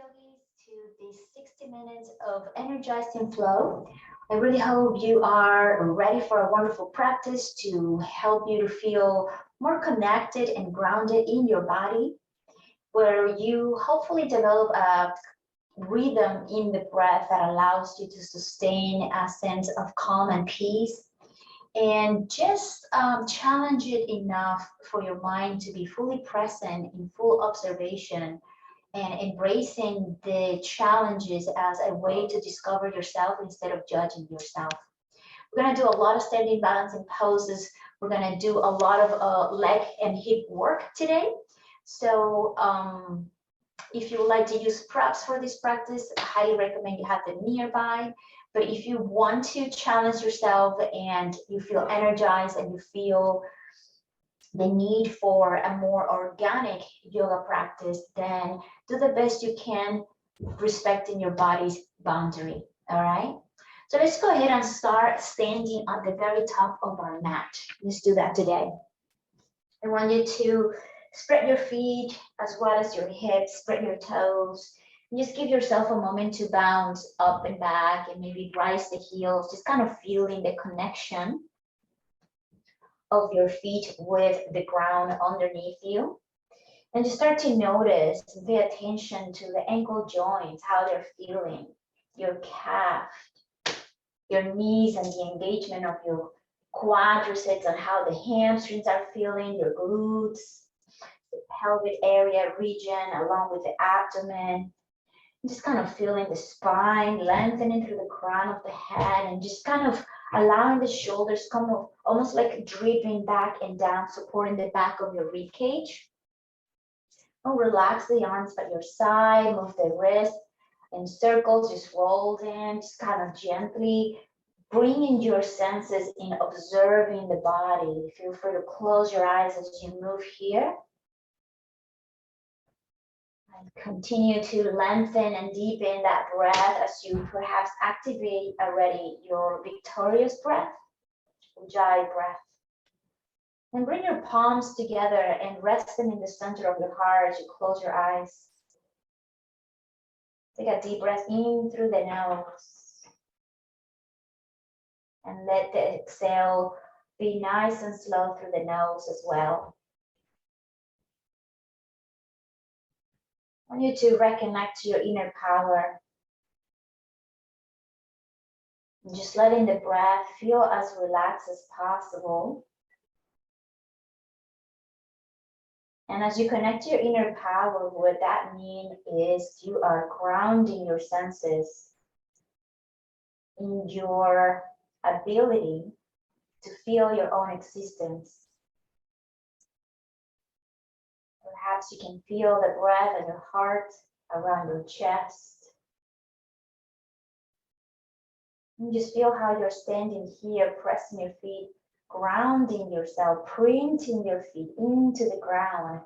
yogis, to this 60 minutes of energizing flow. I really hope you are ready for a wonderful practice to help you to feel more connected and grounded in your body, where you hopefully develop a rhythm in the breath that allows you to sustain a sense of calm and peace, and just challenge it enough for your mind to be fully present in full observation and embracing the challenges as a way to discover yourself instead of judging yourself. We're going to do a lot of standing balancing poses. We're going to do a lot of leg and hip work today. So if you would like to use props for this practice, I highly recommend you have them nearby. But if you want to challenge yourself and you feel energized and you feel the need for a more organic yoga practice, then do the best you can, respecting your body's boundary. All right. So let's go ahead and start standing at the very top of our mat. Let's do that today. I want you to spread your feet as well as your hips, spread your toes. And just give yourself a moment to bounce up and back and maybe rise the heels, just kind of feeling the connection of your feet with the ground underneath you. And just start to notice, pay attention to the ankle joints, how they're feeling, your calf, your knees, and the engagement of your quadriceps, and how the hamstrings are feeling, your glutes, the pelvic area region, along with the abdomen. Just kind of feeling the spine lengthening through the crown of the head, and just kind of allowing the shoulders come up, almost like dripping back and down, supporting the back of your rib cage. And relax the arms by your side, move the wrist in circles, just roll them, just kind of gently bringing your senses in, observing the body. Feel free to close your eyes as you move here. And continue to lengthen and deepen that breath as you perhaps activate already your victorious breath, Ujjayi breath. And bring your palms together and rest them in the center of your heart as you close your eyes. Take a deep breath in through the nose. And let the exhale be nice and slow through the nose as well. I want you to reconnect to your inner power. And just letting the breath feel as relaxed as possible. And as you connect to your inner power, what that means is you are grounding your senses in your ability to feel your own existence. Perhaps you can feel the breath in your heart, around your chest. And just feel how you're standing here, pressing your feet, grounding yourself, printing your feet into the ground.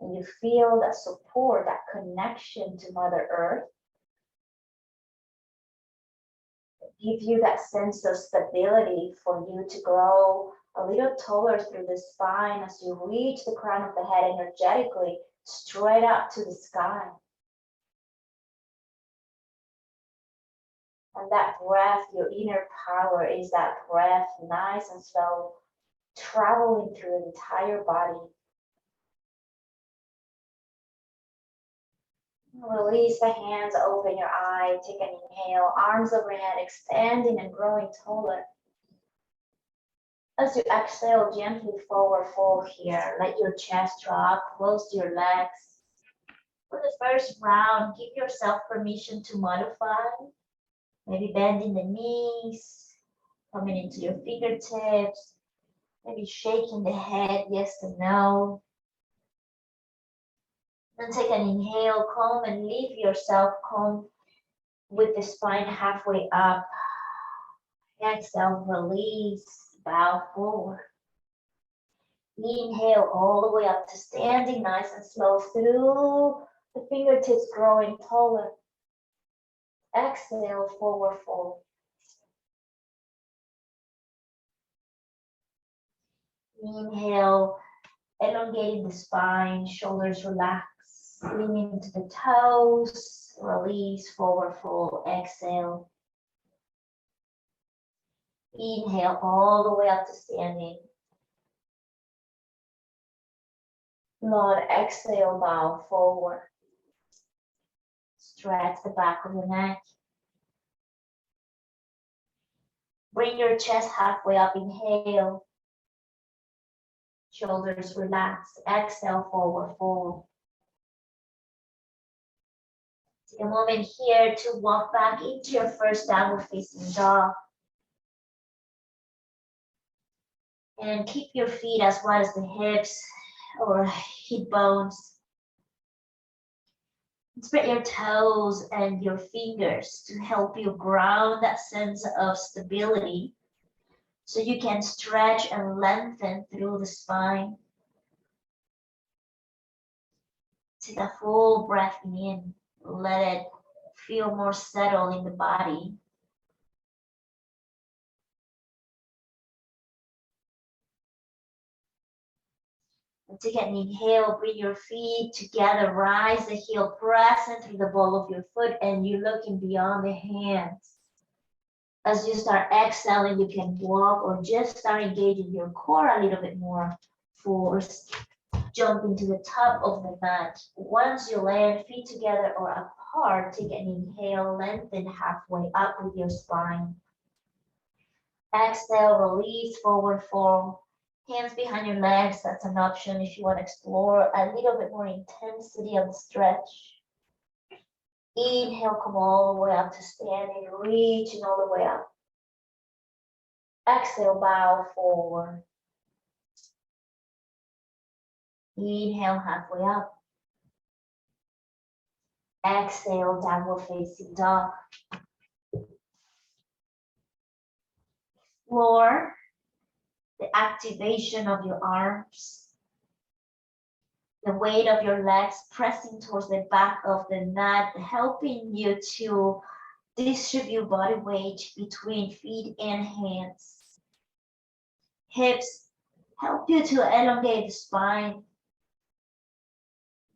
And you feel that support, that connection to Mother Earth. Give you that sense of stability for you to grow a little taller through the spine as you reach the crown of the head energetically straight up to the sky. And that breath, your inner power, is that breath, nice and slow, traveling through the entire body. Release the hands, open your eye, take an inhale, arms overhead, expanding and growing taller. As you exhale, gently forward fold here. Let your chest drop, close your legs. For the first round, give yourself permission to modify. Maybe bending the knees, coming into your fingertips, maybe shaking the head, yes and no. Then take an inhale, come and leave yourself, come with the spine halfway up. Exhale, release, bow forward. Inhale all the way up to standing, nice and slow through the fingertips, growing taller. Exhale, forward fold. Inhale, elongating the spine, shoulders relax. Lean into the toes, release, forward fold, exhale. Inhale all the way up to standing. Lord, exhale, bow forward. Stretch the back of your neck. Bring your chest halfway up, inhale. Shoulders relax, exhale, forward fold. Take a moment here to walk back into your first downward facing dog. And keep your feet as wide as the hips or hip bones. Spread your toes and your fingers to help you ground that sense of stability so you can stretch and lengthen through the spine. Take a full breath in. Let it feel more settled in the body. And take an inhale, bring your feet together, rise the heel, press into the ball of your foot, and you're looking beyond the hands. As you start exhaling, you can walk or just start engaging your core a little bit more. Force, jump into the top of the mat. Once you land, feet together or apart, take an inhale, lengthen halfway up with your spine. Exhale, release, forward fold. Hands behind your legs, that's an option if you want to explore a little bit more intensity of the stretch. Inhale, come all the way up to standing, reaching all the way up. Exhale, bow forward. Inhale, halfway up. Exhale, downward facing dog. Explore the activation of your arms, the weight of your legs pressing towards the back of the mat, helping you to distribute body weight between feet and hands. Hips help you to elongate the spine.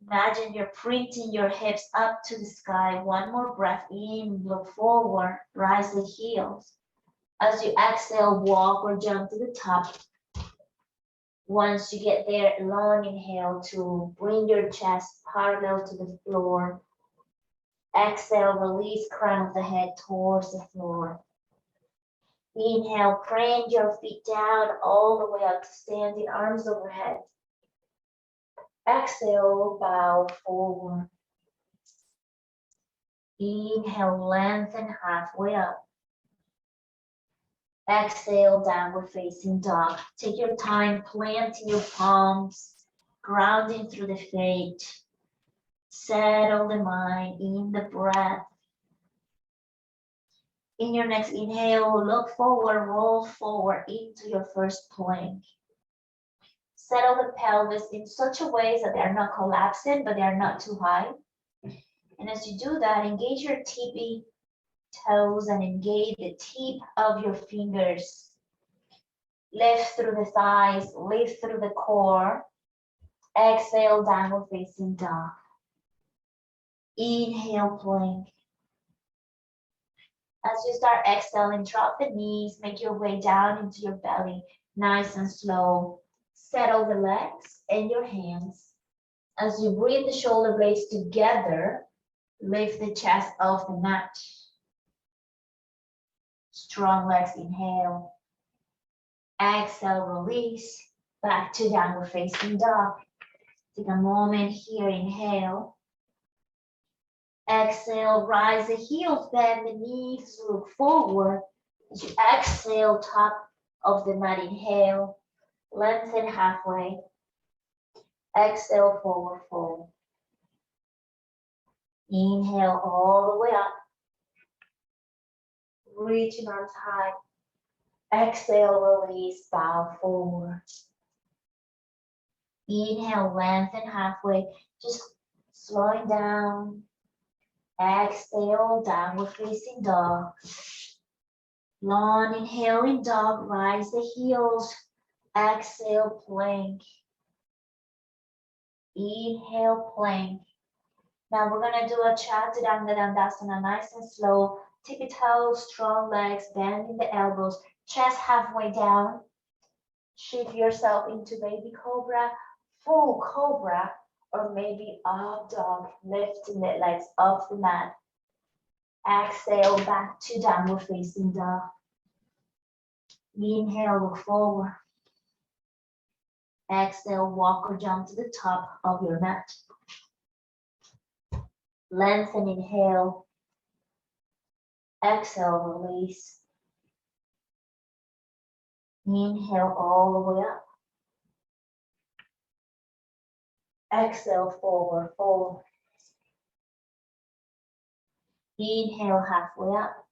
Imagine you're printing your hips up to the sky. One more breath in, look forward, rise the heels. As you exhale, walk or jump to the top. Once you get there, long inhale to bring your chest parallel to the floor. Exhale, release crown of the head towards the floor. Inhale, press your feet down all the way up to standing, arms overhead. Exhale, bow forward. Inhale, lengthen halfway up. Exhale, downward facing dog. Take your time, planting your palms, grounding through the feet. Settle the mind in the breath. In your next inhale, look forward, roll forward into your first plank. Settle the pelvis in such a way that they are not collapsing, but they are not too high. And as you do that, engage your tippy toes and engage the tip of your fingers. Lift through the thighs, lift through the core. Exhale, downward facing dog. Inhale, plank. As you start exhaling, drop the knees, make your way down into your belly, nice and slow. Settle the legs and your hands. As you breathe the shoulder blades together, lift the chest off the mat. Strong legs, inhale. Exhale, release. Back to downward facing dog. Take a moment here, inhale. Exhale, rise the heels, bend the knees, look forward. As you exhale, top of the mat, inhale. Lengthen halfway. Exhale, forward fold. Inhale all the way up. Reaching arms high. Exhale, release, bow forward. Inhale, lengthen halfway. Just slowing down. Exhale, downward facing dog. Long inhaling dog, rise the heels. Exhale, plank. Inhale, plank. Now we're gonna do a Chaturanga Dandasana, nice and slow. Tippy toes, strong legs, bending the elbows, chest halfway down. Shift yourself into baby cobra, full cobra, or maybe up dog, lifting the legs off the mat. Exhale back to downward facing dog. Inhale, look forward. Exhale, walk or jump to the top of your mat. Lengthen, inhale. Exhale, release. Inhale all the way up. Exhale, forward, fold. Inhale, halfway up.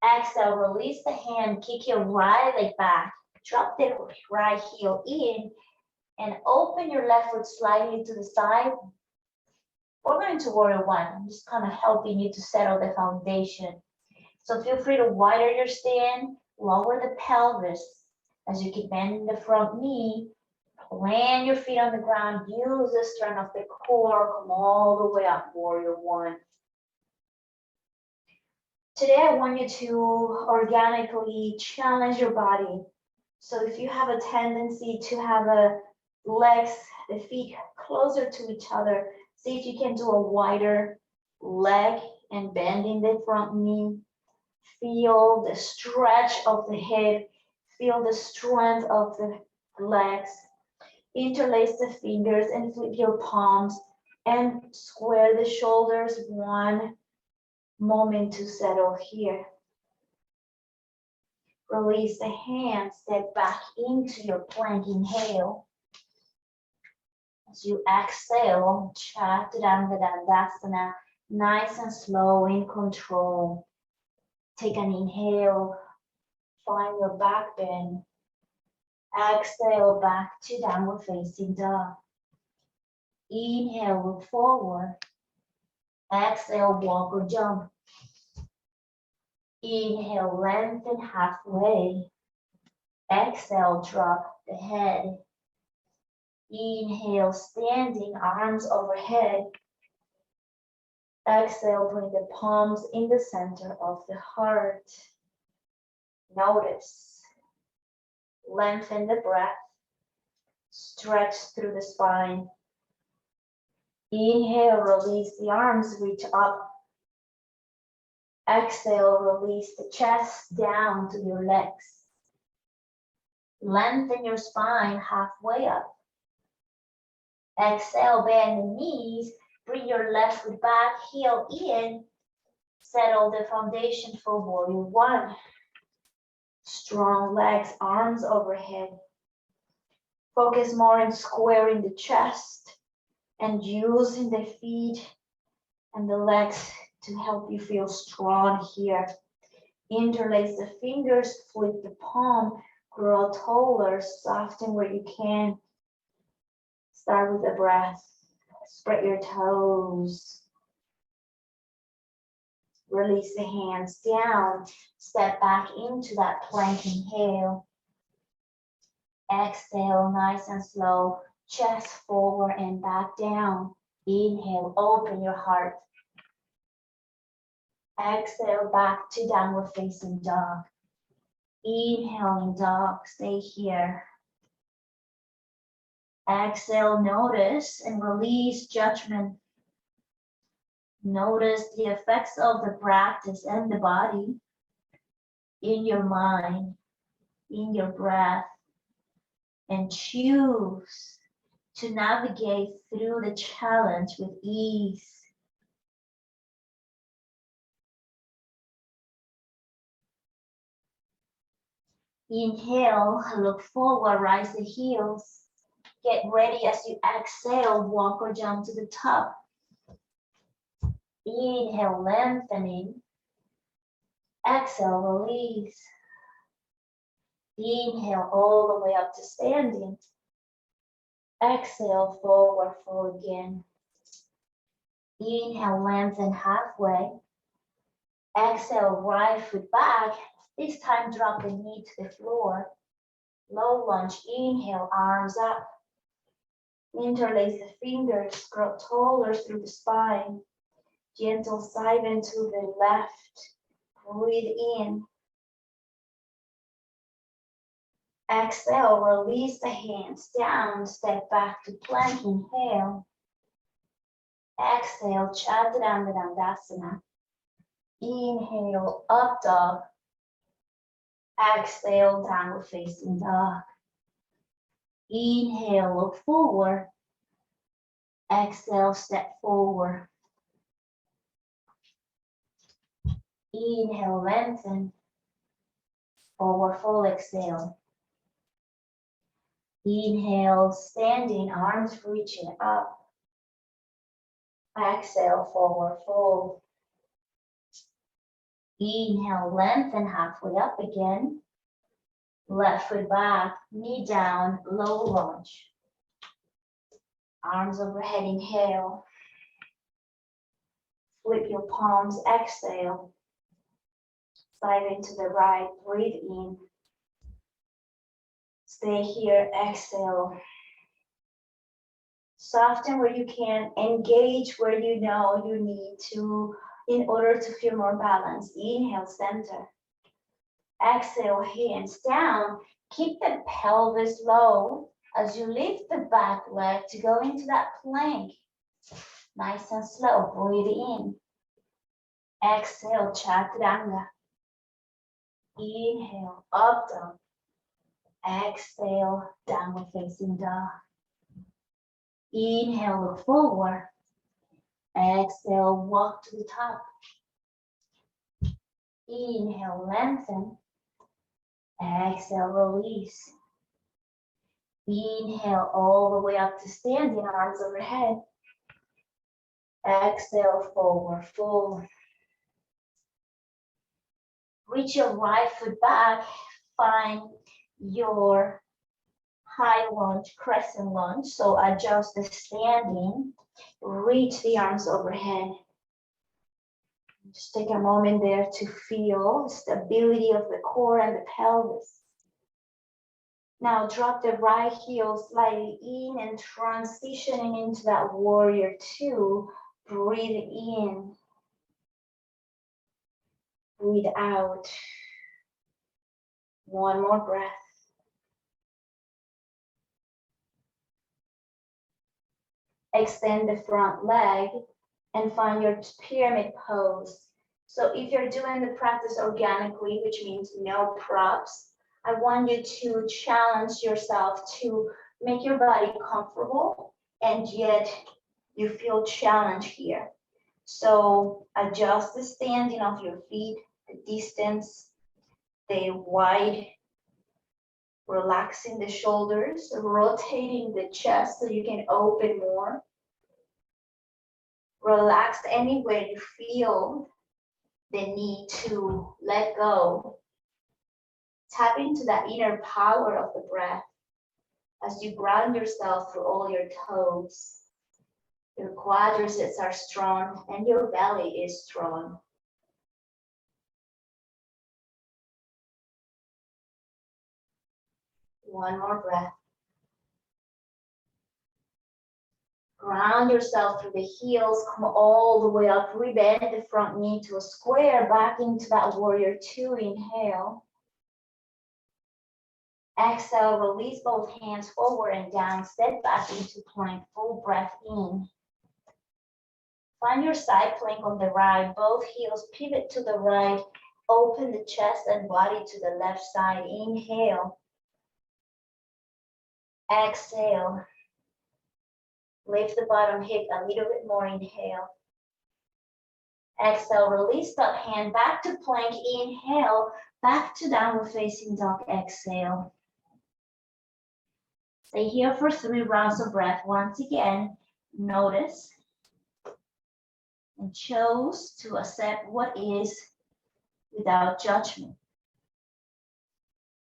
Exhale, release the hand, kick your right leg back. Drop the right heel in and open your left foot slightly to the side. We're going to warrior one. I'm just kind of helping you to settle the foundation. So feel free to widen your stand, lower the pelvis as you keep bending the front knee. Plant your feet on the ground. Use the strength of the core. Come all the way up, warrior one. Today I want you to organically challenge your body. So if you have a tendency to have the feet closer to each other, see if you can do a wider leg and bending the front knee. Feel the stretch of the hip. Feel the strength of the legs. Interlace the fingers and flip your palms and square the shoulders. One moment to settle here. Release the hands, step back into your plank, inhale. As you exhale, Chaturanga Dandasana, nice and slow, in control. Take an inhale, find your back bend. Exhale, back to downward facing dog. Inhale, look forward. Exhale, walk or jump. Inhale, lengthen halfway. Exhale, drop the head. Inhale, standing, arms overhead. Exhale, bring the palms in the center of the heart. Notice. Lengthen the breath. Stretch through the spine. Inhale, release the arms, reach up. Exhale, release the chest down to your legs. Lengthen your spine halfway up. Exhale, bend the knees, bring your left foot back, heel in. Settle the foundation for warrior one. Strong legs, arms overhead. Focus more on squaring the chest and using the feet and the legs to help you feel strong here. Interlace the fingers, flip the palm, grow taller, soften where you can. Start with the breath. Spread your toes. Release the hands down. Step back into that plank, inhale. Exhale, nice and slow. Chest forward and back down. Inhale, open your heart. Exhale, back to downward facing dog. Inhaling dog, stay here. Exhale, notice and release judgment. Notice the effects of the practice and the body in your mind, in your breath, and choose to navigate through the challenge with ease. Inhale, look forward, rise the heels. Get ready as you exhale, walk or jump to the top. Inhale, lengthening. Exhale, release. Inhale all the way up to standing. Exhale, forward fold again. Inhale, lengthen halfway. Exhale, right foot back. This time drop the knee to the floor. Low lunge, inhale, arms up. Interlace the fingers, grow taller through the spine. Gentle side bend to the left. Breathe in. Exhale, release the hands down, step back to plank, inhale. Exhale, Chaturanga Dandasana. Inhale, up dog. Exhale, downward facing dog. Inhale, look forward. Exhale, step forward. Inhale, lengthen. Forward fold, exhale. Inhale, standing, arms reaching up. Exhale, forward fold. Inhale, lengthen halfway up again. Left foot back, knee down, low lunge. Arms overhead, inhale. Flip your palms, exhale. Slide into the right, breathe in. Stay here, exhale. Soften where you can, engage where you know you need to in order to feel more balanced. Inhale, center. Exhale, hands down. Keep the pelvis low as you lift the back leg to go into that plank. Nice and slow, breathe in. Exhale, Chaturanga. Inhale, up dog. Exhale, downward facing dog. Inhale, look forward. Exhale, walk to the top. Inhale, lengthen. Exhale, release. Inhale all the way up to standing, arms overhead. Exhale, forward fold. Reach your right foot back. Find your high lunge, crescent lunge. So adjust the standing. Reach the arms overhead. Just take a moment there to feel the stability of the core and the pelvis. Now drop the right heel slightly in and transitioning into that warrior two. Breathe in. Breathe out. One more breath. Extend the front leg and find your pyramid pose. So if you're doing the practice organically, which means no props, I want you to challenge yourself to make your body comfortable and yet you feel challenged here. So adjust the standing of your feet, the distance, the wide, relaxing the shoulders, rotating the chest so you can open more. Relax anywhere you feel the need to let go. Tap into that inner power of the breath as you ground yourself through all your toes. Your quadriceps are strong and your belly is strong. One more breath. Ground yourself through the heels, come all the way up, rebend the front knee to a square, back into that warrior two, inhale. Exhale, release both hands forward and down, step back into plank, full breath in. Find your side plank on the right, both heels pivot to the right, open the chest and body to the left side, inhale. Exhale. Lift the bottom hip a little bit more, inhale. Exhale, release that hand back to plank, inhale, back to downward facing dog, exhale. Stay here for 3 rounds of breath. Once again, notice and choose to accept what is without judgment.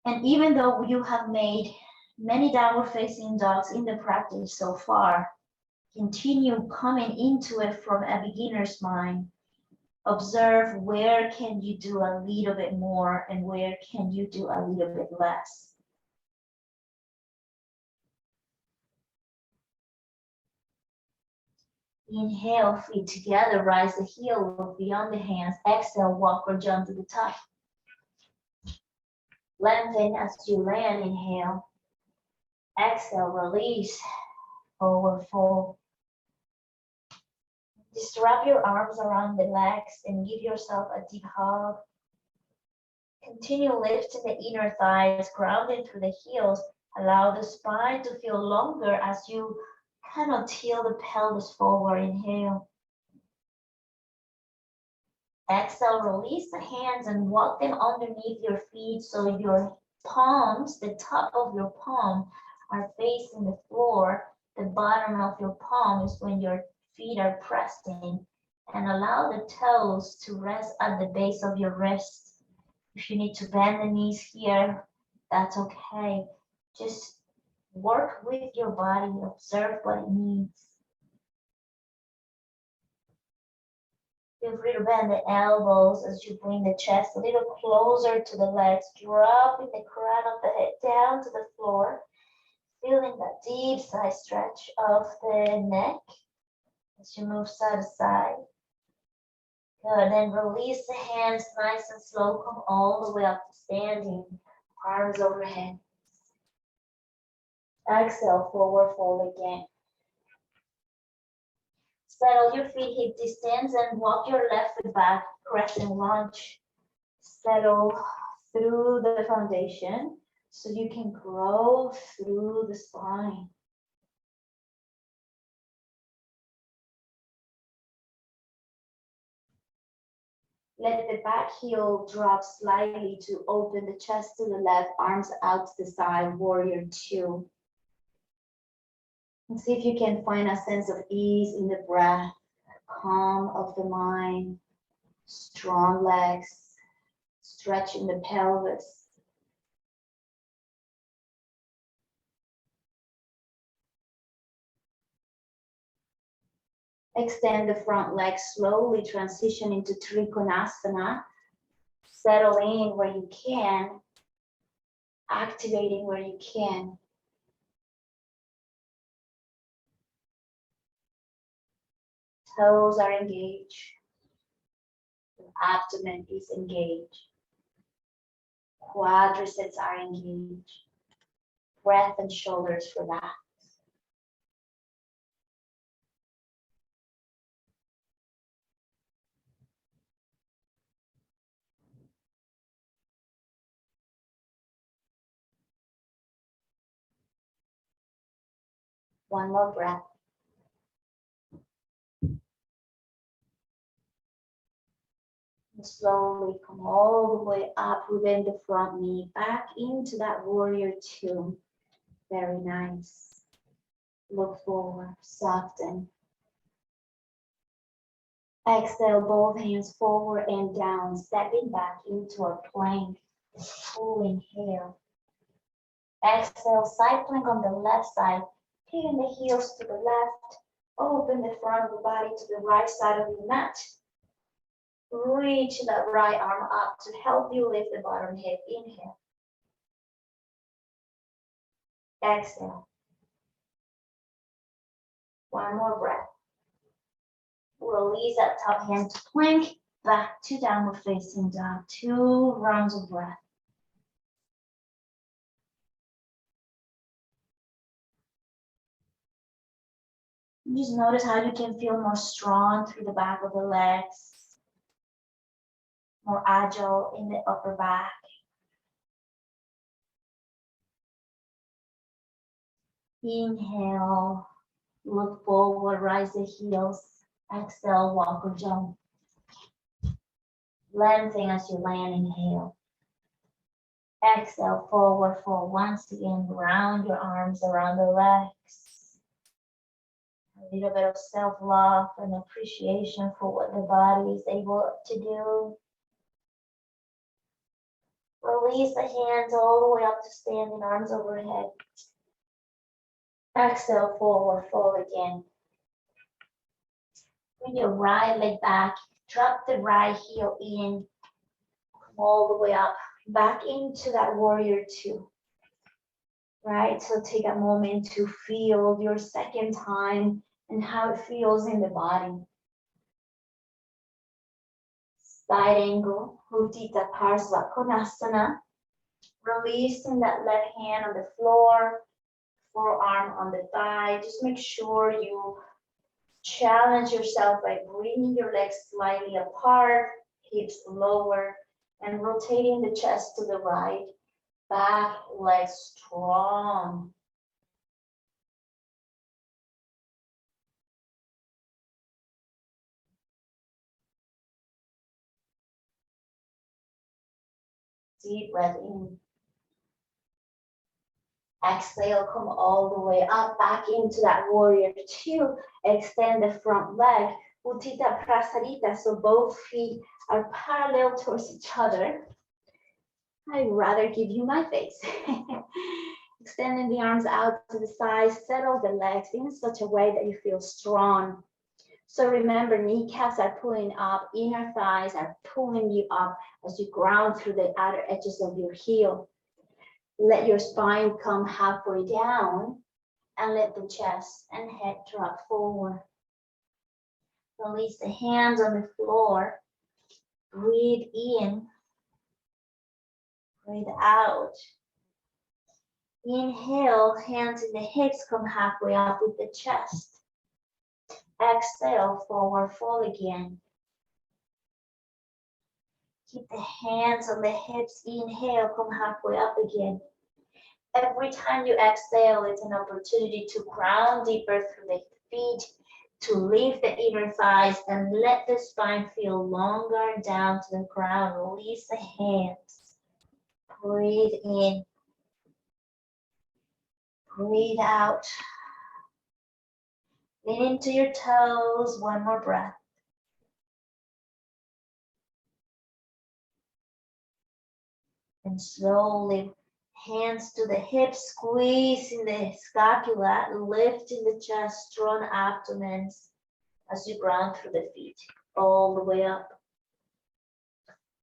And even though you have made many downward facing dogs in the practice so far, continue coming into it from a beginner's mind. Observe where can you do a little bit more and where can you do a little bit less. Inhale, feet together, rise the heel, look beyond the hands. Exhale, walk or jump to the top. Lengthen as you land, inhale. Exhale, release, forward fold. Just wrap your arms around the legs and give yourself a deep hug. Continue lifting the inner thighs, grounding through the heels. Allow the spine to feel longer as you kind of tilt the pelvis forward. Inhale. Exhale, release the hands and walk them underneath your feet so your palms, the top of your palm, are facing the floor. The bottom of your palm is when your feet are pressing. And allow the toes to rest at the base of your wrists. If you need to bend the knees here, that's okay. Just work with your body, observe what it needs. Feel free to bend the elbows as you bring the chest a little closer to the legs, dropping the crown of the head down to the floor, feeling that deep side stretch of the neck as you move side to side. Good, then release the hands nice and slow, come all the way up to standing, arms overhead. Exhale, forward fold again. Settle your feet hip distance and walk your left foot back, crescent lunge. Settle through the foundation so you can grow through the spine. Let the back heel drop slightly to open the chest to the left, arms out to the side, warrior two. And see if you can find a sense of ease in the breath, calm of the mind, strong legs, stretch in the pelvis. Extend the front leg slowly, transition into reconnect. Settle in where you can, activating where you can. Toes are engaged. The abdomen is engaged. Quadriceps are engaged. Breath and shoulders relax. One more breath. And slowly come all the way up within the front knee, back into that warrior two. Very nice. Look forward, soften. Exhale, both hands forward and down, stepping back into a plank. Full inhale. Exhale, side plank on the left side, hitting the heels to the left. Open the front of the body to the right side of the mat. Reach that right arm up to help you lift the bottom hip. Inhale. Exhale. One more breath. Release that top hand to plank, back to downward facing dog. 2 rounds of breath. Just notice how you can feel more strong through the back of the legs, more agile in the upper back. Inhale, look forward, rise the heels. Exhale, walk or jump. Lengthen as you land, inhale. Exhale, forward fold. Once again, round your arms around the legs. A little bit of self-love and appreciation for what the body is able to do. Release the hands all the way up to standing, arms overhead. Exhale, forward fold again. Bring your right leg back, drop the right heel in, come all the way up, back into that warrior two. Right, so take a moment to feel your second time and how it feels in the body. Side angle, Utthita Parsva Konasana. Releasing that left hand on the floor, forearm on the thigh. Just make sure you challenge yourself by bringing your legs slightly apart, hips lower, and rotating the chest to the right. Back leg strong. Deep breath in. Exhale, come all the way up, back into that warrior two. Extend the front leg, Utthita Prasarita, so both feet are parallel towards each other. I'd rather give you my face. Extending the arms out to the sides, settle the legs in such a way that you feel strong. So remember, kneecaps are pulling up, inner thighs are pulling you up as you ground through the outer edges of your heel. Let your spine come halfway down and let the chest and head drop forward. Release the hands on the floor. Breathe in. Breathe out. Inhale, hands in the hips, come halfway up with the chest. Exhale, forward fold again. Keep the hands on the hips. Inhale, come halfway up again. Every time you exhale, it's an opportunity to ground deeper through the feet, to lift the inner thighs and let the spine feel longer down to the ground. Release the hands. Breathe in. Breathe out. Lean into your toes. One more breath. And slowly, hands to the hips, squeezing the scapula, lifting the chest, strong abdomens as you ground through the feet, all the way up.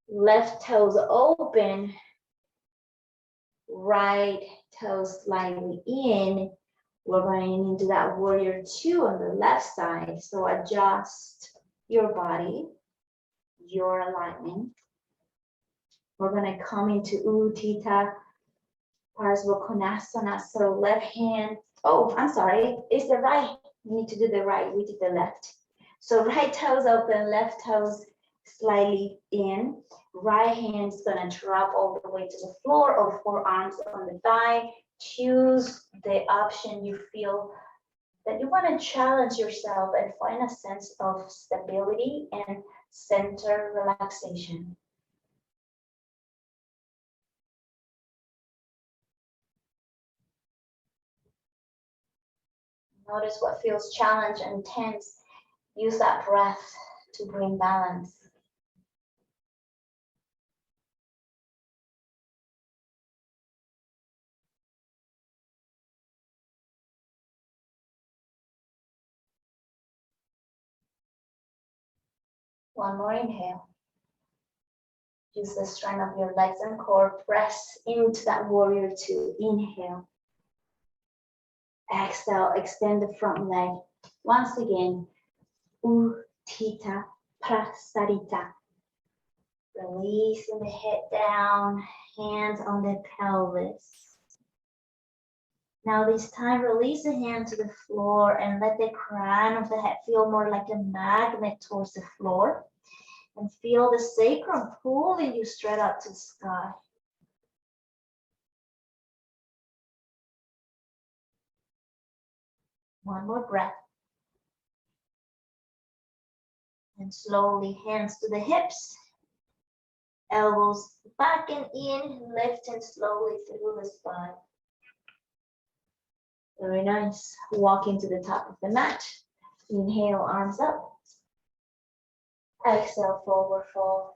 Left toes open, right toes slightly in. We're going into that warrior two on the left side. So adjust your body, your alignment. We're going to come into Utthita Parsva Konasana. So left hand, oh, I'm sorry, it's the right. We need to do the right, we did the left. So right toes open, left toes slightly in. Right hand is gonna drop all the way to the floor or forearms on the thigh. Choose the option you feel that you wanna challenge yourself and find a sense of stability and center relaxation. Notice what feels challenged and tense. Use that breath to bring balance. One more inhale. Use the strength of your legs and core. Press into that warrior two. Inhale. Exhale, extend the front leg. Once again, Utthita Prasarita. Releasing the head down, hands on the pelvis. Now this time, release the hand to the floor and let the crown of the head feel more like a magnet towards the floor. And feel the sacrum pulling you straight up to the sky. One more breath. And slowly, hands to the hips. Elbows back and in, lifting slowly through the spine. Very nice. Walk into the top of the mat. Inhale, arms up. Exhale, forward fold.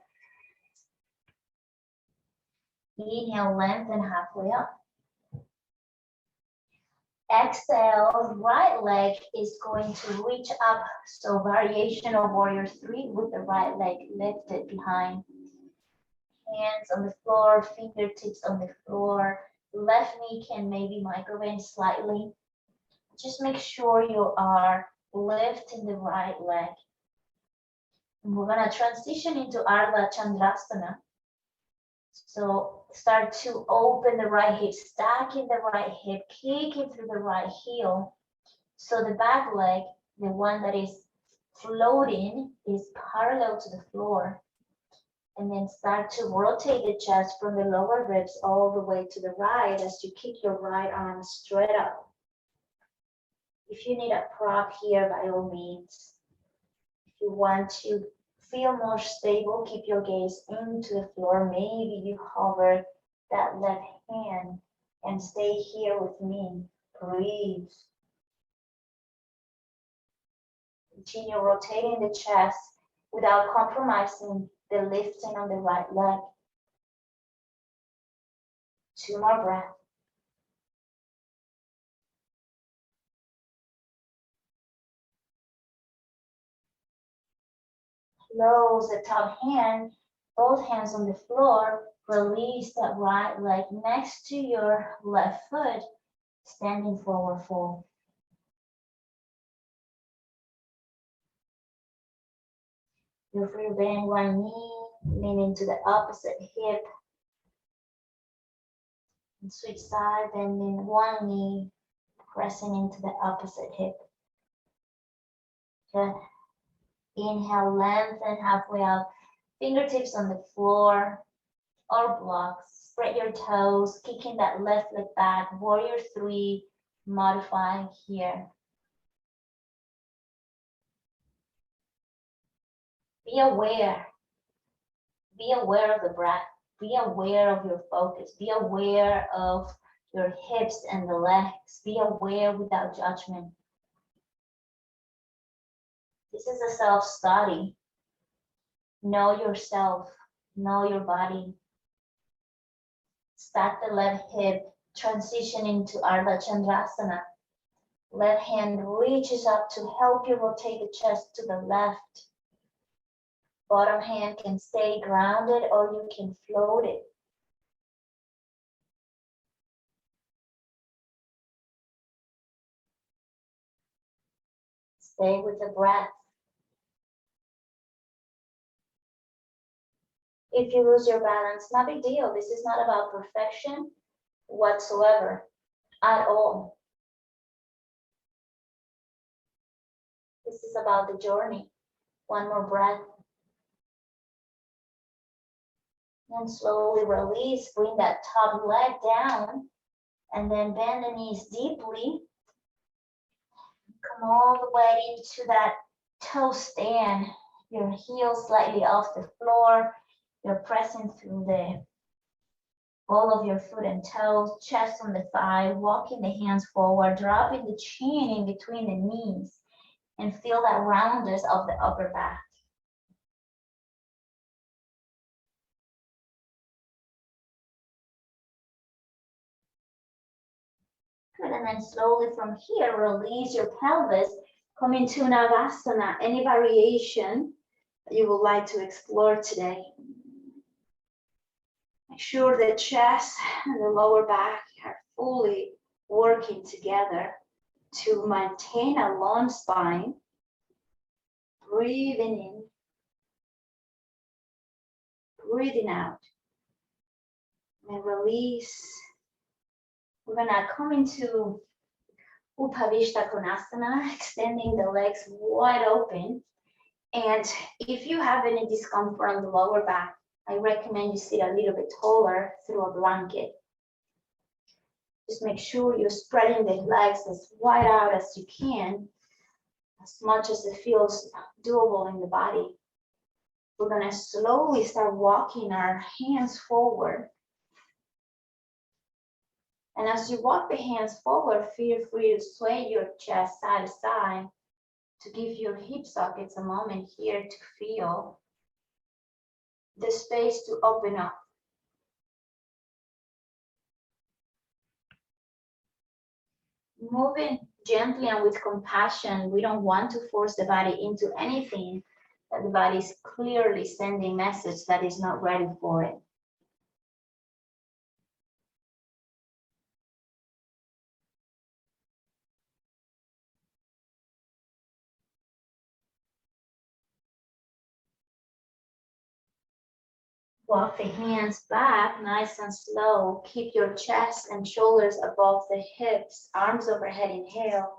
Inhale, lengthen halfway up. Exhale, right leg is going to reach up. So variation of warrior three with the right leg lifted behind. Hands on the floor, fingertips on the floor. Left knee can maybe microbend slightly. Just make sure you are lifting the right leg. And we're gonna transition into Ardha Chandrasana. So start to open the right hip, stacking the right hip, kicking through the right heel. So the back leg, the one that is floating, is parallel to the floor. And then start to rotate the chest from the lower ribs all the way to the right as you kick your right arm straight up. If you need a prop here, by all means. If you want to feel more stable, keep your gaze into the floor. Maybe you hover that left hand and stay here with me. Breathe. Continue rotating the chest without compromising the lifting on the right leg. 2 more breaths. Close the top hand, both hands on the floor. Release that right leg next to your left foot, standing forward fold. Feel free to bend one knee, lean into the opposite hip. And switch side, bending one knee, pressing into the opposite hip. Good. Inhale, lengthen halfway out. Fingertips on the floor or blocks. Spread your toes, kicking that left leg back. Warrior 3, modifying here. Be aware. Be aware of the breath. Be aware of your focus. Be aware of your hips and the legs. Be aware without judgment. This is a self-study. Know yourself. Know your body. Stack the left hip, transition into Ardha Chandrasana. Left hand reaches up to help you rotate the chest to the left. Bottom hand can stay grounded or you can float it. Stay with the breath. If you lose your balance, not a big deal. This is not about perfection whatsoever, at all. This is about the journey. One more breath. And slowly release, bring that top leg down, and then bend the knees deeply. Come all the way into that toe stand. Your heels slightly off the floor. You're pressing through the ball of your foot and toes, chest on the thigh, walking the hands forward, dropping the chin in between the knees, and feel that roundness of the upper back. Good, and then slowly from here, release your pelvis, come into Navasana, any variation that you would like to explore today. Make sure the chest and the lower back are fully working together to maintain a long spine. Breathing in, breathing out, and release. We're gonna come into Upavishta Konasana, extending the legs wide open. And if you have any discomfort on the lower back, I recommend you sit a little bit taller through a blanket. Just make sure you're spreading the legs as wide out as you can, as much as it feels doable in the body. We're gonna slowly start walking our hands forward. And as you walk the hands forward, feel free to sway your chest side to side to give your hip sockets a moment here to feel the space to open up. Moving gently and with compassion, we don't want to force the body into anything that the body is clearly sending message that is not ready for it. Walk the hands back, nice and slow. Keep your chest and shoulders above the hips, arms overhead, inhale.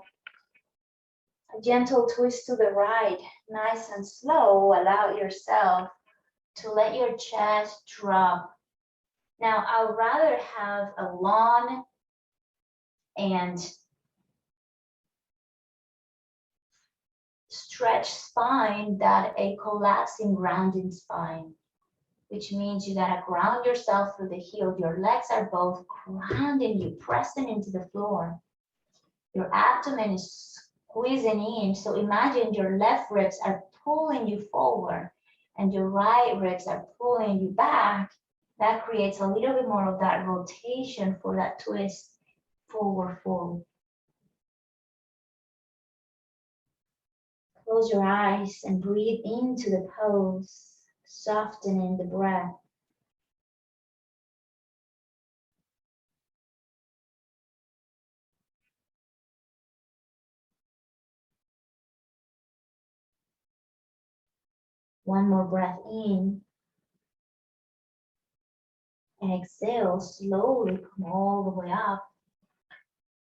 A gentle twist to the right, nice and slow. Allow yourself to let your chest drop. Now, I'd rather have a long and stretched spine than a collapsing, rounding spine, which means you gotta ground yourself through the heel. Your legs are both grounding you, pressing into the floor. Your abdomen is squeezing in. So imagine your left ribs are pulling you forward and your right ribs are pulling you back. That creates a little bit more of that rotation for that twist, forward fold. Close your eyes and breathe into the pose, softening the breath. One more breath in. Exhale, slowly come all the way up.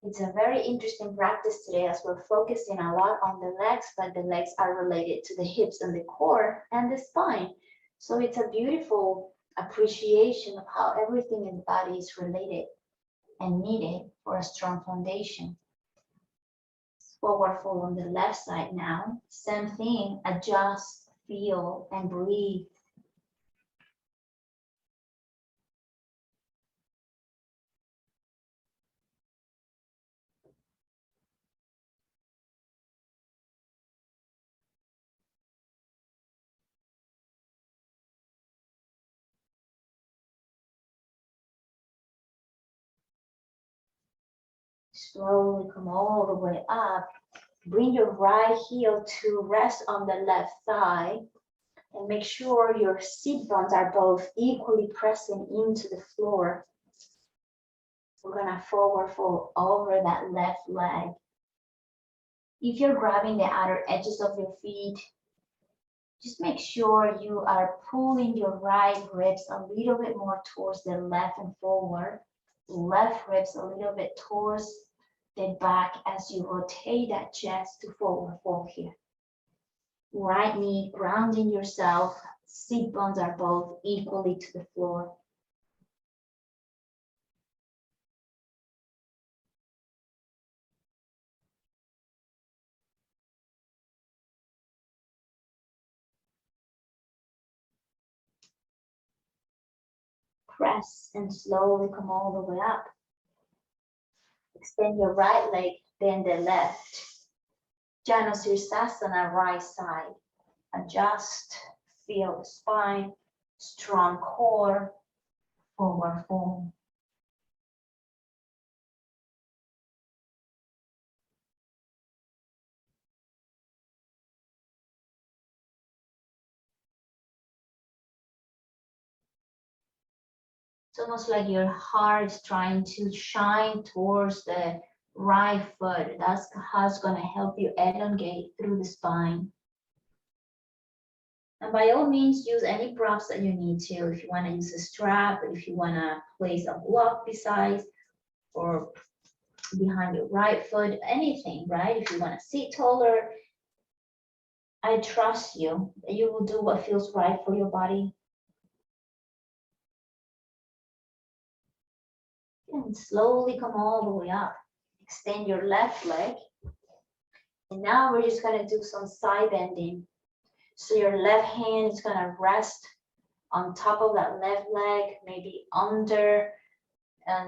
It's a very interesting practice today as we're focusing a lot on the legs, but the legs are related to the hips and the core and the spine. So it's a beautiful appreciation of how everything in the body is related and needed for a strong foundation. Forward fold on the left side now. Same thing, adjust, feel, and breathe. Slowly come all the way up. Bring your right heel to rest on the left thigh and make sure your seat bones are both equally pressing into the floor. We're gonna forward fold over that left leg. If you're grabbing the outer edges of your feet, just make sure you are pulling your right ribs a little bit more towards the left and forward. Left ribs a little bit towards the back as you rotate that chest to forward fold here. Right knee grounding yourself, seat bones are both equally to the floor. Press and slowly come all the way up. Extend your right leg, then the left. Janusirasana, right side. Adjust, feel the spine, strong core, forward fold. It's almost like your heart is trying to shine towards the right foot. That's how it's going to help you elongate through the spine. And by all means, use any props that you need to. If you want to use a strap, if you want to place a block beside or behind your right foot, anything, right? If you want to sit taller, I trust you that you will do what feels right for your body. And slowly come all the way up. Extend your left leg. And now we're just going to do some side bending. So your left hand is going to rest on top of that left leg, maybe under,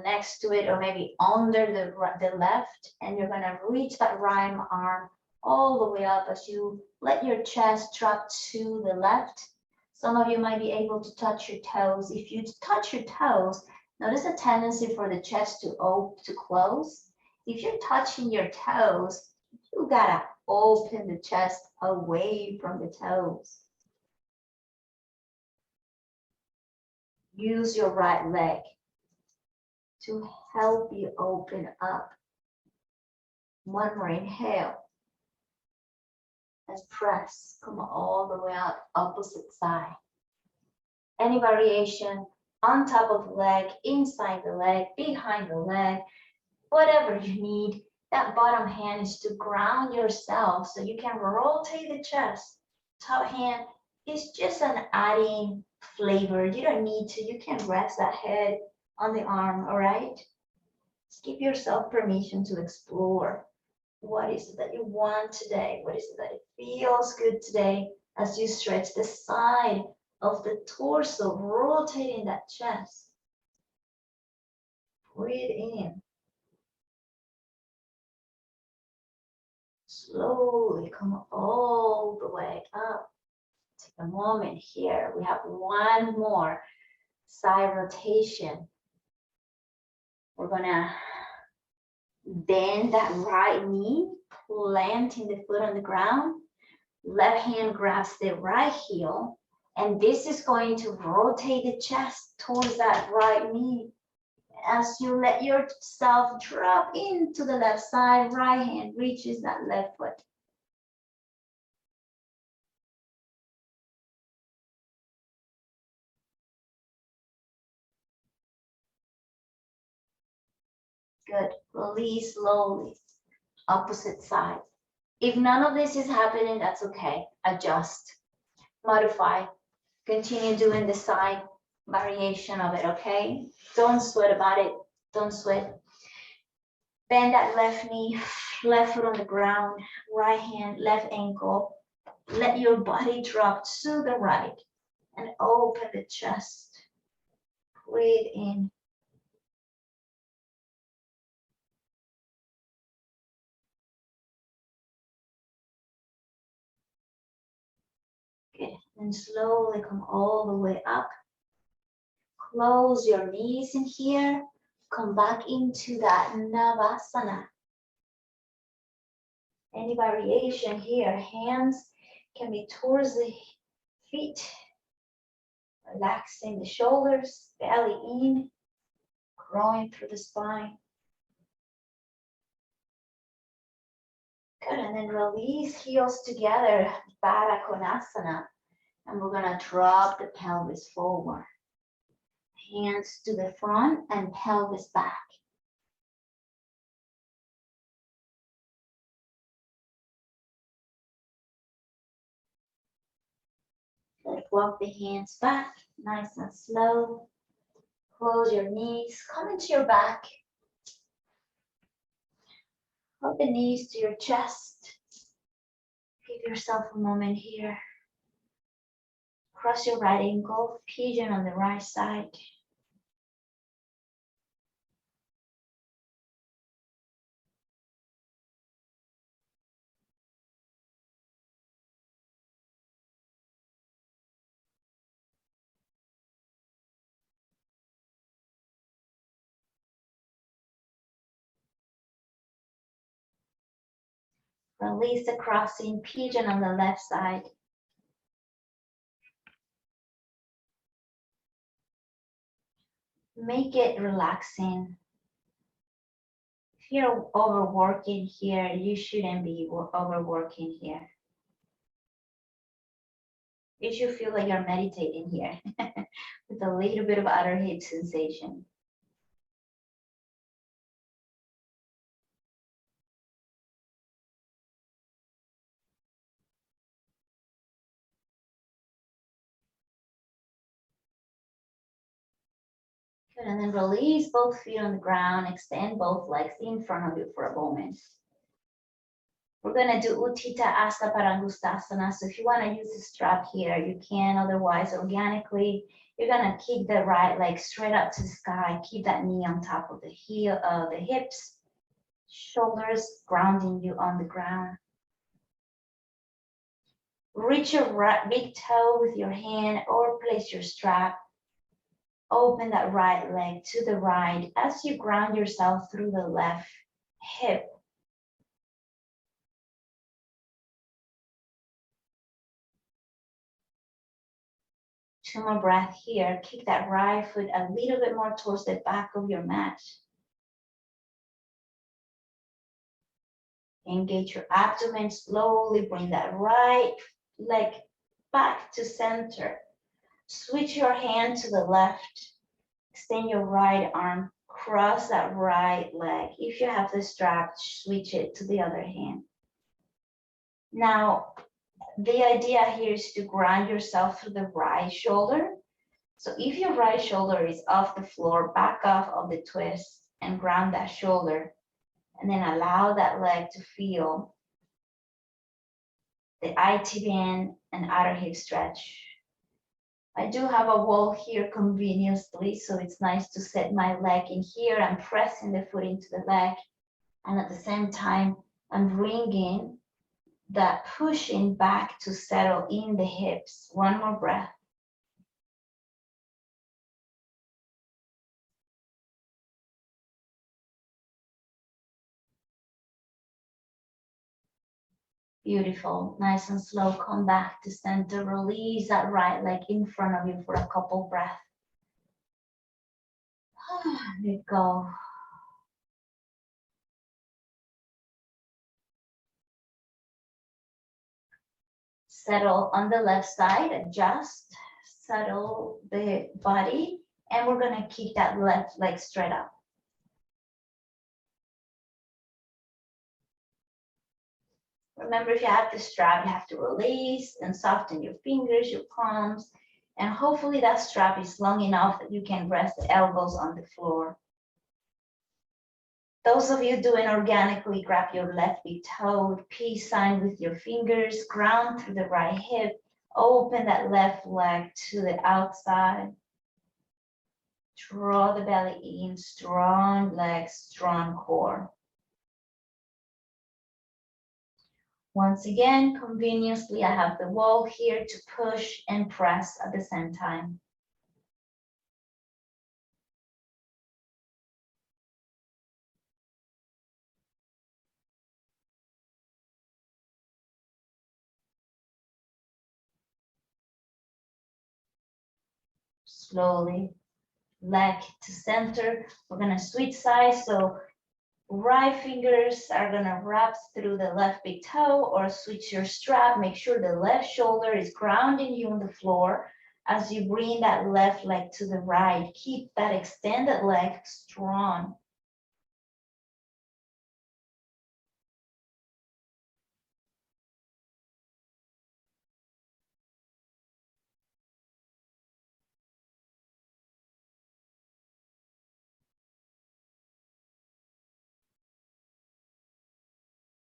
next to it, or maybe under the left. And you're going to reach that right arm all the way up as you let your chest drop to the left. Some of you might be able to touch your toes. If you touch your toes, notice a tendency for the chest to close. If you're touching your toes, you gotta open the chest away from the toes. Use your right leg to help you open up. One more inhale. And press, come all the way out, opposite side. Any variation on top of the leg, inside the leg, behind the leg, whatever you need. That bottom hand is to ground yourself so you can rotate the chest. Top hand is just an adding flavor. You don't need to. You can rest that head on the arm, all right? Just give yourself permission to explore. What is it that you want today? What is it that it feels good today as you stretch the side of the torso, rotating that chest? Breathe in. Slowly come all the way up. Take a moment here. We have one more side rotation. We're gonna bend that right knee, planting the foot on the ground. Left hand grabs the right heel, and this is going to rotate the chest towards that right knee. As you let yourself drop into the left side, right hand reaches that left foot. Good. Release slowly. Opposite side. If none of this is happening, that's okay. Adjust. Modify. Continue doing the side variation of it, okay? Don't sweat about it. Don't sweat. Bend that left knee, left foot on the ground, right hand, left ankle. Let your body drop to the right and open the chest. Breathe in. Good. And slowly come all the way up. Close your knees in here. Come back into that Navasana. Any variation here, hands can be towards the feet. Relaxing the shoulders, belly in, growing through the spine. Good, and then release heels together, Baddha Konasana. And we're gonna drop the pelvis forward. Hands to the front and pelvis back. Good, walk the hands back, nice and slow. Close your knees, come into your back. Hug the knees to your chest. Give yourself a moment here. Cross your right ankle, pigeon on the right side. Release the crossing pigeon on the left side. Make it relaxing. If you're overworking here, you shouldn't be overworking here. You should feel like you're meditating here with a little bit of outer hip sensation. Good, and then release both feet on the ground, extend both legs in front of you for a moment. We're gonna do Utthita Asta Parangustasana. So if you wanna use the strap here, you can, otherwise organically, you're gonna kick the right leg straight up to the sky, keep that knee on top of the heel, the hips, shoulders grounding you on the ground. Reach your right big toe with your hand or place your strap. Open that right leg to the right as you ground yourself through the left hip. Two more breath here. Kick that right foot a little bit more towards the back of your mat. Engage your abdomen. Slowly bring that right leg back to center. Switch your hand to the left. Extend your right arm. Cross that right leg. If you have the strap, switch it to the other hand. Now, the idea here is to ground yourself through the right shoulder. So if your right shoulder is off the floor, back off of the twist and ground that shoulder. And then allow that leg to feel the IT band and outer hip stretch. I do have a wall here conveniently, so it's nice to set my leg in here. I'm pressing the foot into the leg, and at the same time, I'm bringing that pushing back to settle in the hips. One more breath. Beautiful, nice and slow. Come back to center. Release that right leg in front of you for a couple breaths. Let it go. Settle on the left side, adjust, settle the body, and we're gonna keep that left leg straight up. Remember, if you have the strap, you have to release and soften your fingers, your palms, and hopefully that strap is long enough that you can rest the elbows on the floor. Those of you doing organically, grab your left big toe, peace sign with your fingers, ground through the right hip, open that left leg to the outside. Draw the belly in, strong legs, strong core. Once again, conveniently, I have the wall here to push and press at the same time. Slowly, leg to center. We're gonna switch sides, so right fingers are gonna wrap through the left big toe or switch your strap. Make sure the left shoulder is grounding you on the floor as you bring that left leg to the right. Keep that extended leg strong.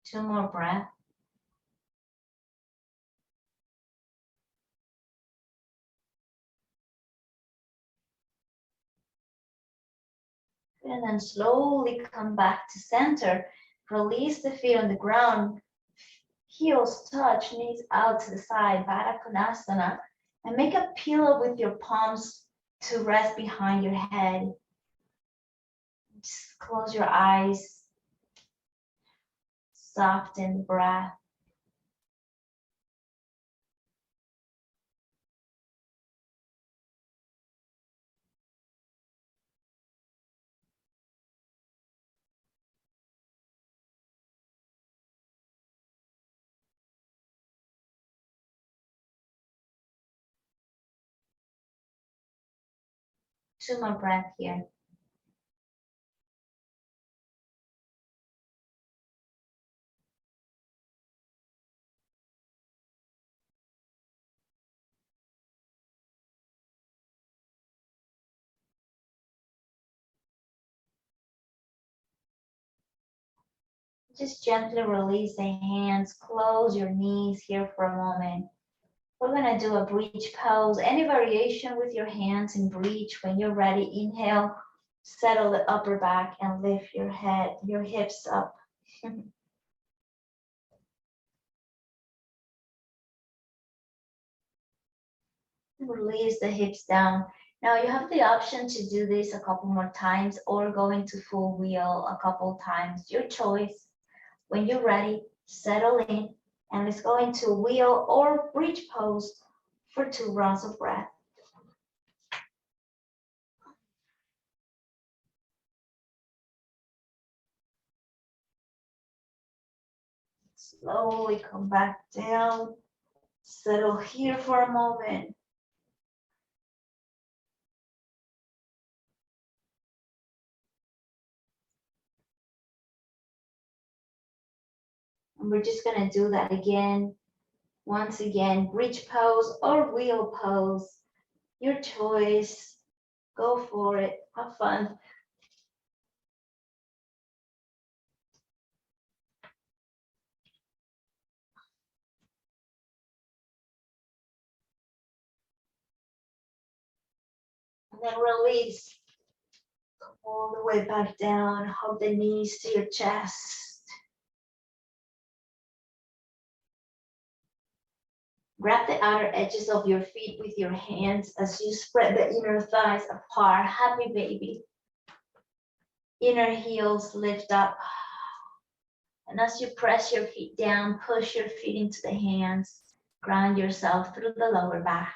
Two more breaths. And then slowly come back to center. Release the feet on the ground. Heels touch, knees out to the side, Baddha Konasana. And make a pillow with your palms to rest behind your head. Just close your eyes. Soften the breath. Two more breaths here. Just gently release the hands. Close your knees here for a moment. We're gonna do a bridge pose. Any variation with your hands in bridge. When you're ready, inhale, settle the upper back and lift your head, your hips up. Release the hips down. Now you have the option to do this a couple more times or go into full wheel a couple times, your choice. When you're ready, settle in and let's go into wheel or bridge pose for 2 rounds of breath. Slowly come back down, settle here for a moment. And we're just gonna do that again. Once again, bridge pose or wheel pose, your choice. Go for it, have fun. And then release. All the way back down, hug the knees to your chest. Grab the outer edges of your feet with your hands as you spread the inner thighs apart. Happy baby. Inner heels lift up. And as you press your feet down, push your feet into the hands. Ground yourself through the lower back.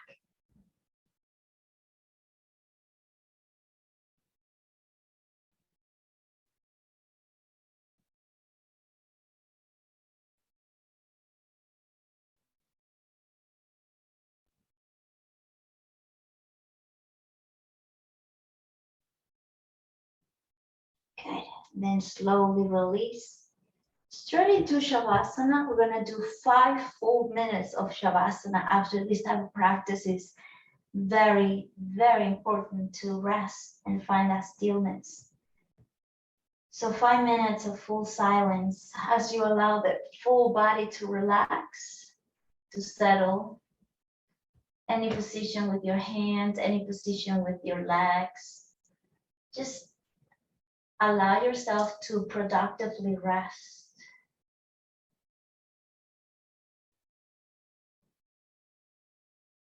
Good. Then slowly release. Straight into Shavasana. We're going to do 5 full minutes of Shavasana after this type of practice. Is very, very important to rest and find that stillness. So 5 minutes of full silence as you allow the full body to relax, to settle. Any position with your hands, any position with your legs. Just allow yourself to productively rest.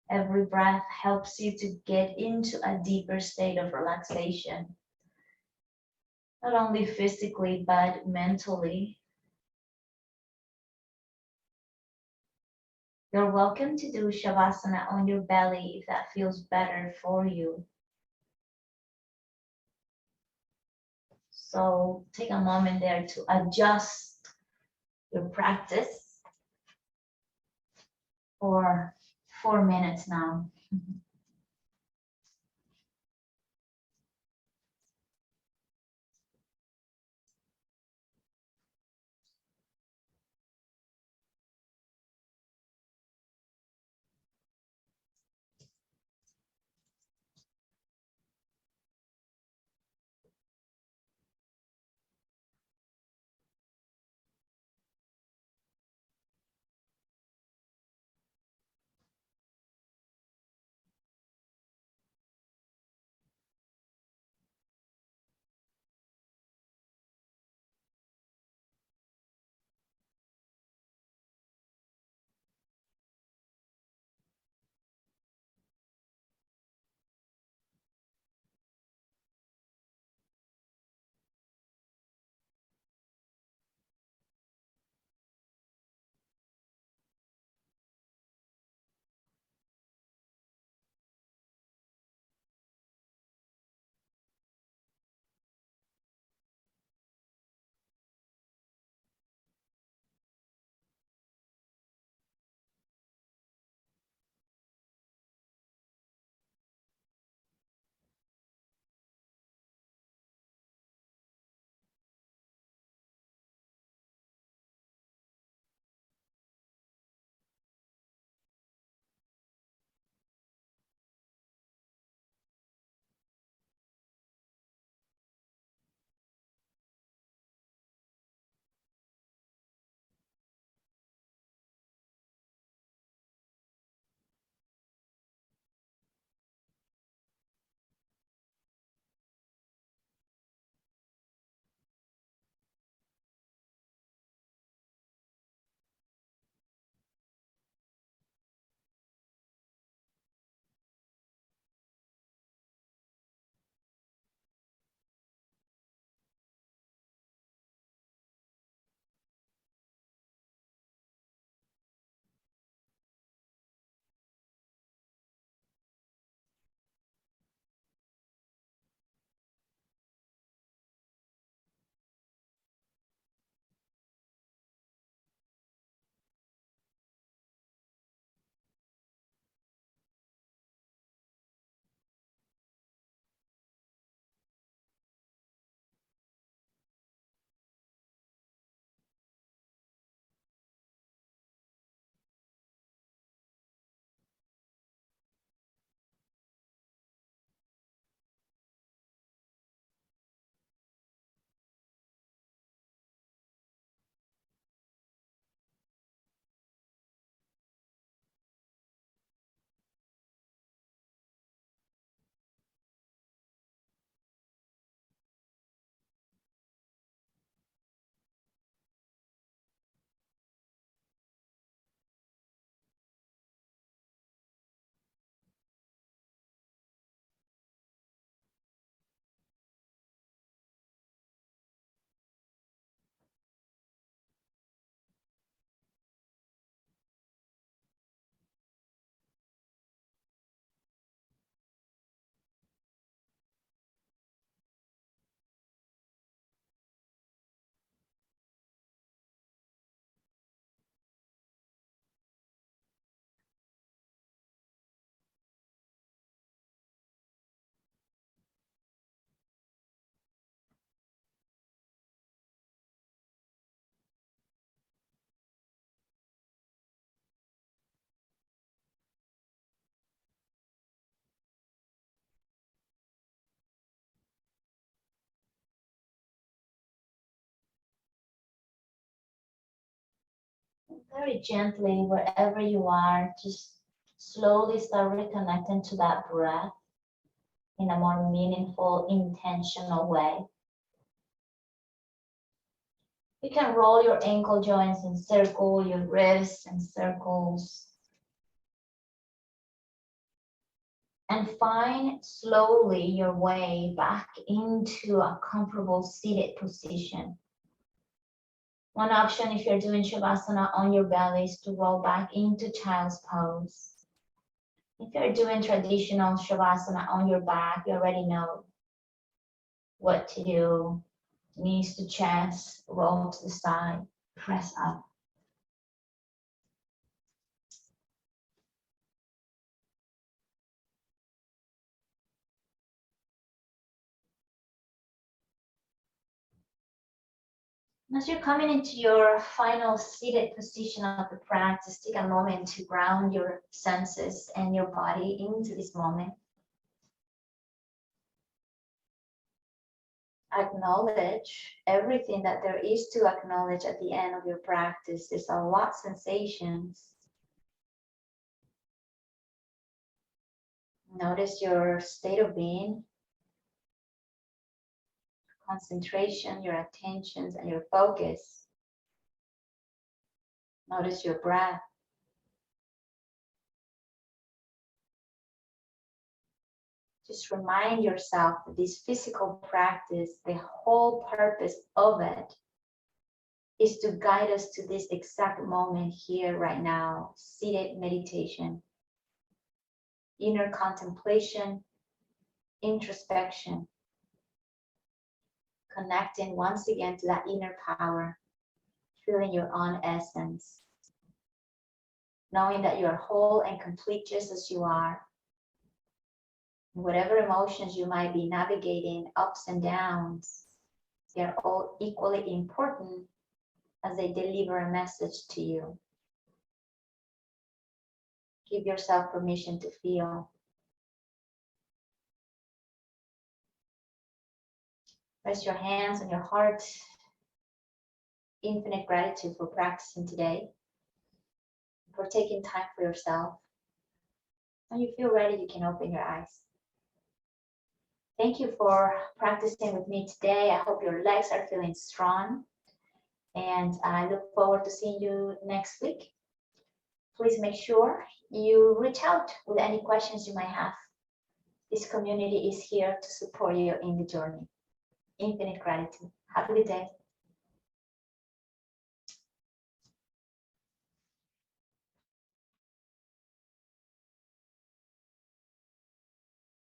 Every breath helps you to get into a deeper state of relaxation, not only physically, but mentally. You're welcome to do Shavasana on your belly if that feels better for you. So take a moment there to adjust your practice for 4 minutes now. Very gently, wherever you are, just slowly start reconnecting to that breath in a more meaningful, intentional way. You can roll your ankle joints in circle, your wrists in circles, and find slowly your way back into a comfortable seated position. One option if you're doing Shavasana on your belly is to roll back into child's pose. If you're doing traditional Shavasana on your back, you already know what to do. Knees to chest, roll to the side, press up. As you're coming into your final seated position of the practice, take a moment to ground your senses and your body into this moment. Acknowledge everything that there is to acknowledge at the end of your practice. There's a lot of sensations. Notice your state of being, concentration, your attentions, and your focus. Notice your breath. Just remind yourself that this physical practice, the whole purpose of it is to guide us to this exact moment here right now, seated meditation, inner contemplation, introspection, connecting once again to that inner power, feeling your own essence, knowing that you are whole and complete just as you are. Whatever emotions you might be navigating, ups and downs, they are all equally important as they deliver a message to you. Give yourself permission to feel. Rest your hands on your heart. Infinite gratitude for practicing today, for taking time for yourself. When you feel ready, you can open your eyes. Thank you for practicing with me today. I hope your legs are feeling strong, and I look forward to seeing you next week. Please make sure you reach out with any questions you might have. This community is here to support you in the journey. Infinite gratitude. Have a good day.